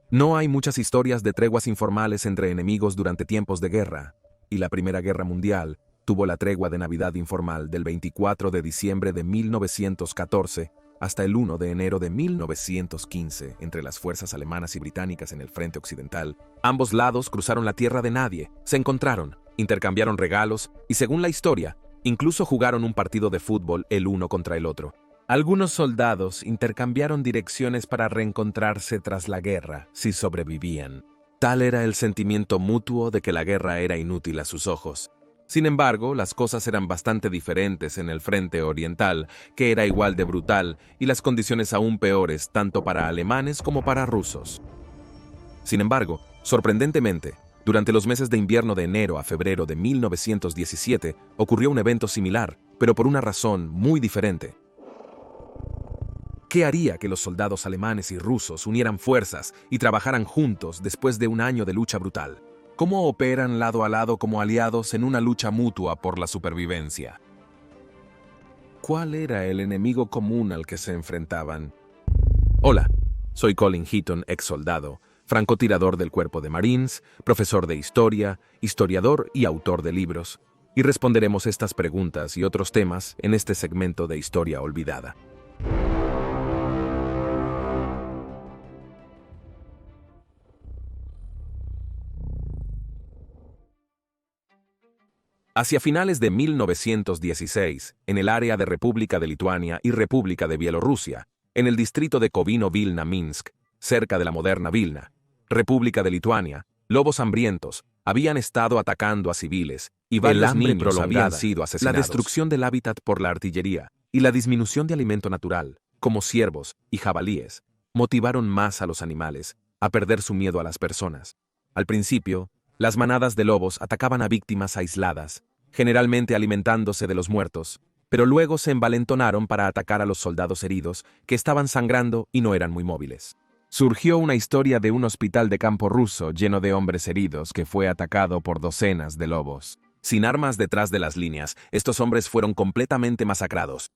No hay muchas historias de treguas informales entre enemigos durante tiempos de guerra, y la Primera Guerra Mundial tuvo la tregua de Navidad informal del 24 de diciembre de 1914 hasta el 1 de enero de 1915 entre las fuerzas alemanas y británicas en el frente occidental. Ambos lados cruzaron la tierra de nadie, se encontraron, intercambiaron regalos y, según la historia, incluso jugaron un partido de fútbol el uno contra el otro. Algunos soldados intercambiaron direcciones para reencontrarse tras la guerra, si sobrevivían. Tal era el sentimiento mutuo de que la guerra era inútil a sus ojos. Sin embargo, las cosas eran bastante diferentes en el frente oriental, que era igual de brutal, y las condiciones aún peores tanto para alemanes como para rusos. Sin embargo, sorprendentemente, durante los meses de invierno de enero a febrero de 1917 ocurrió un evento similar, pero por una razón muy diferente. ¿Qué haría que los soldados alemanes y rusos unieran fuerzas y trabajaran juntos después de un año de lucha brutal? ¿Cómo operan lado a lado como aliados en una lucha mutua por la supervivencia? ¿Cuál era el enemigo común al que se enfrentaban? Hola, soy Colin Heaton, ex soldado, francotirador del Cuerpo de Marines, profesor de historia, historiador y autor de libros, y responderemos estas preguntas y otros temas en este segmento de Historia Olvidada. Hacia finales de 1916, en el área de República de Lituania y República de Bielorrusia, en el distrito de Kovino-Vilna-Minsk, cerca de la moderna Vilna, República de Lituania, lobos hambrientos habían estado atacando a civiles y varios niños habían sido asesinados. La destrucción del hábitat por la artillería y la disminución de alimento natural, como ciervos y jabalíes, motivaron más a los animales a perder su miedo a las personas. Al principio, las manadas de lobos atacaban a víctimas aisladas, generalmente alimentándose de los muertos, pero luego se envalentonaron para atacar a los soldados heridos que estaban sangrando y no eran muy móviles. Surgió una historia de un hospital de campo ruso lleno de hombres heridos que fue atacado por docenas de lobos. Sin armas detrás de las líneas, estos hombres fueron completamente masacrados.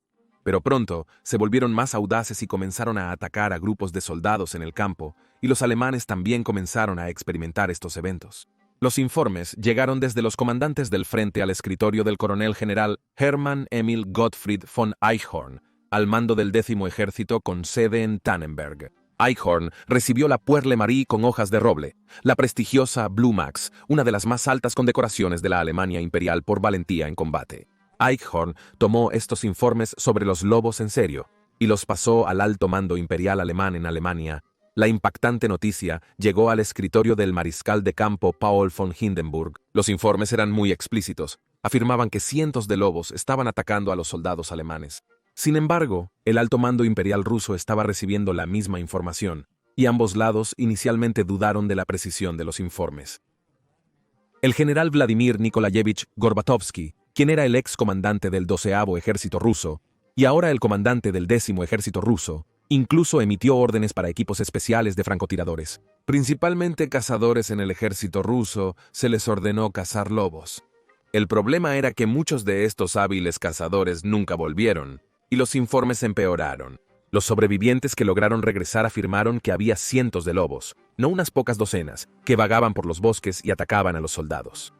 Pero pronto se volvieron más audaces y comenzaron a atacar a grupos de soldados en el campo, y los alemanes también comenzaron a experimentar estos eventos. Los informes llegaron desde los comandantes del frente al escritorio del coronel general Hermann Emil Gottfried von Eichhorn, al mando del 10º Ejército con sede en Tannenberg. Eichhorn recibió la Puerle Marie con hojas de roble, la prestigiosa Blue Max, una de las más altas condecoraciones de la Alemania imperial por valentía en combate. Eichhorn tomó estos informes sobre los lobos en serio y los pasó al alto mando imperial alemán en Alemania. La impactante noticia llegó al escritorio del mariscal de campo Paul von Hindenburg. Los informes eran muy explícitos. Afirmaban que cientos de lobos estaban atacando a los soldados alemanes. Sin embargo, el alto mando imperial ruso estaba recibiendo la misma información, y ambos lados inicialmente dudaron de la precisión de los informes. El general Vladimir Nikolayevich Gorbatovsky, quien era el ex comandante del 12º Ejército ruso, y ahora el comandante del 10º Ejército ruso, incluso emitió órdenes para equipos especiales de francotiradores. Principalmente cazadores en el ejército ruso, se les ordenó cazar lobos. El problema era que muchos de estos hábiles cazadores nunca volvieron, y los informes empeoraron. Los sobrevivientes que lograron regresar afirmaron que había cientos de lobos, no unas pocas docenas, que vagaban por los bosques y atacaban a los soldados.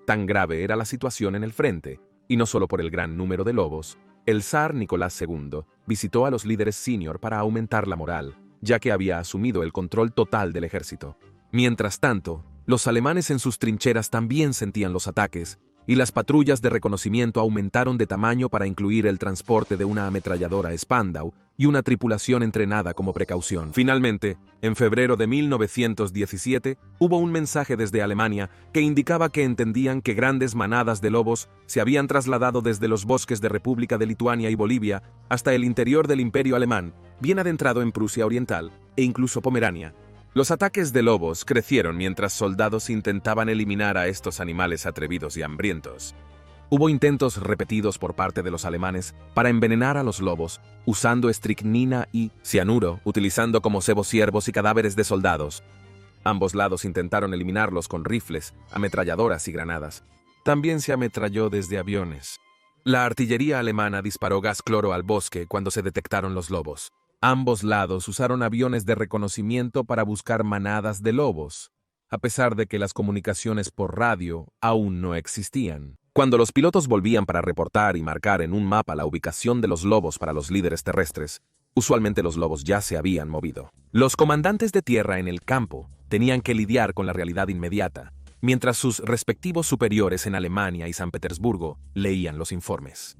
Tan grave era la situación en el frente, y no solo por el gran número de lobos, el zar Nicolás II visitó a los líderes senior para aumentar la moral, ya que había asumido el control total del ejército. Mientras tanto, los alemanes en sus trincheras también sentían los ataques, y las patrullas de reconocimiento aumentaron de tamaño para incluir el transporte de una ametralladora Spandau y una tripulación entrenada como precaución. Finalmente, en febrero de 1917, hubo un mensaje desde Alemania que indicaba que entendían que grandes manadas de lobos se habían trasladado desde los bosques de República de Lituania y Bolivia hasta el interior del Imperio Alemán, bien adentrado en Prusia Oriental e incluso Pomerania. Los ataques de lobos crecieron mientras soldados intentaban eliminar a estos animales atrevidos y hambrientos. Hubo intentos repetidos por parte de los alemanes para envenenar a los lobos, usando estricnina y cianuro, utilizando como cebo ciervos y cadáveres de soldados. Ambos lados intentaron eliminarlos con rifles, ametralladoras y granadas. También se ametralló desde aviones. La artillería alemana disparó gas cloro al bosque cuando se detectaron los lobos. Ambos lados usaron aviones de reconocimiento para buscar manadas de lobos, a pesar de que las comunicaciones por radio aún no existían. Cuando los pilotos volvían para reportar y marcar en un mapa la ubicación de los lobos para los líderes terrestres, usualmente los lobos ya se habían movido. Los comandantes de tierra en el campo tenían que lidiar con la realidad inmediata, mientras sus respectivos superiores en Alemania y San Petersburgo leían los informes.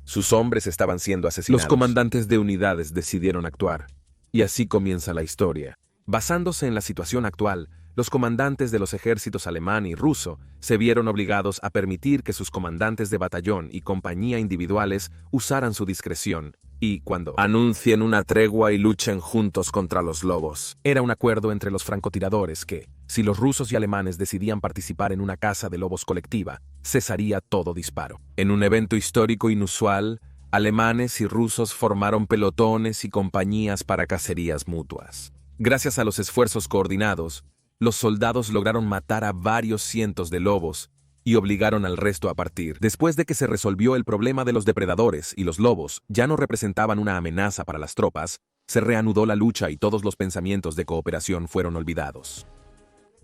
Sus hombres estaban siendo asesinados. Los comandantes de unidades decidieron actuar, y así comienza la historia. Basándose en la situación actual, los comandantes de los ejércitos alemán y ruso se vieron obligados a permitir que sus comandantes de batallón y compañía individuales usaran su discreción y, cuando anuncien una tregua y luchen juntos contra los lobos. Era un acuerdo entre los francotiradores que, si los rusos y alemanes decidían participar en una caza de lobos colectiva, cesaría todo disparo. En un evento histórico inusual, alemanes y rusos formaron pelotones y compañías para cacerías mutuas. Gracias a los esfuerzos coordinados, los soldados lograron matar a varios cientos de lobos y obligaron al resto a partir. Después de que se resolvió el problema de los depredadores y los lobos ya no representaban una amenaza para las tropas, se reanudó la lucha y todos los pensamientos de cooperación fueron olvidados.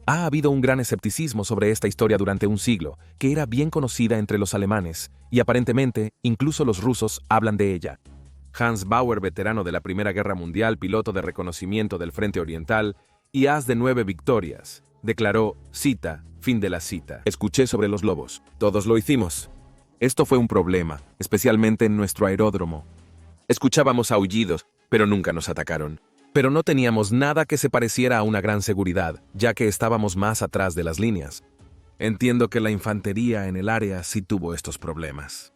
Ha habido un gran escepticismo sobre esta historia durante un siglo, que era bien conocida entre los alemanes, y aparentemente incluso los rusos hablan de ella. Hans Bauer, veterano de la Primera Guerra Mundial, piloto de reconocimiento del Frente Oriental y as de 9 victorias, declaró, cita, fin de la cita: escuché sobre los lobos. Todos lo hicimos. Esto fue un problema, especialmente en nuestro aeródromo. Escuchábamos aullidos, pero nunca nos atacaron. Pero no teníamos nada que se pareciera a una gran seguridad, ya que estábamos más atrás de las líneas. Entiendo que la infantería en el área sí tuvo estos problemas.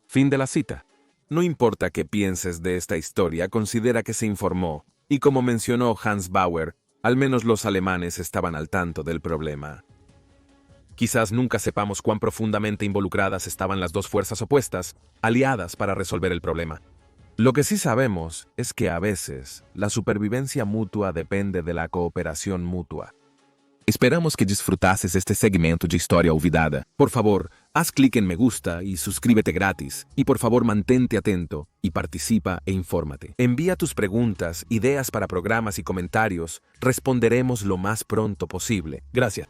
Fin de la cita. No importa qué pienses de esta historia, considera que se informó, y como mencionó Hans Bauer, al menos los alemanes estaban al tanto del problema. Quizás nunca sepamos cuán profundamente involucradas estaban las dos fuerzas opuestas, aliadas para resolver el problema. Lo que sí sabemos es que a veces la supervivencia mutua depende de la cooperación mutua. Esperamos que disfrutases este segmento de Historia Olvidada. Por favor, haz clic en me gusta y suscríbete gratis. Y por favor, mantente atento y participa e infórmate. Envía tus preguntas, ideas para programas y comentarios. Responderemos lo más pronto posible. Gracias.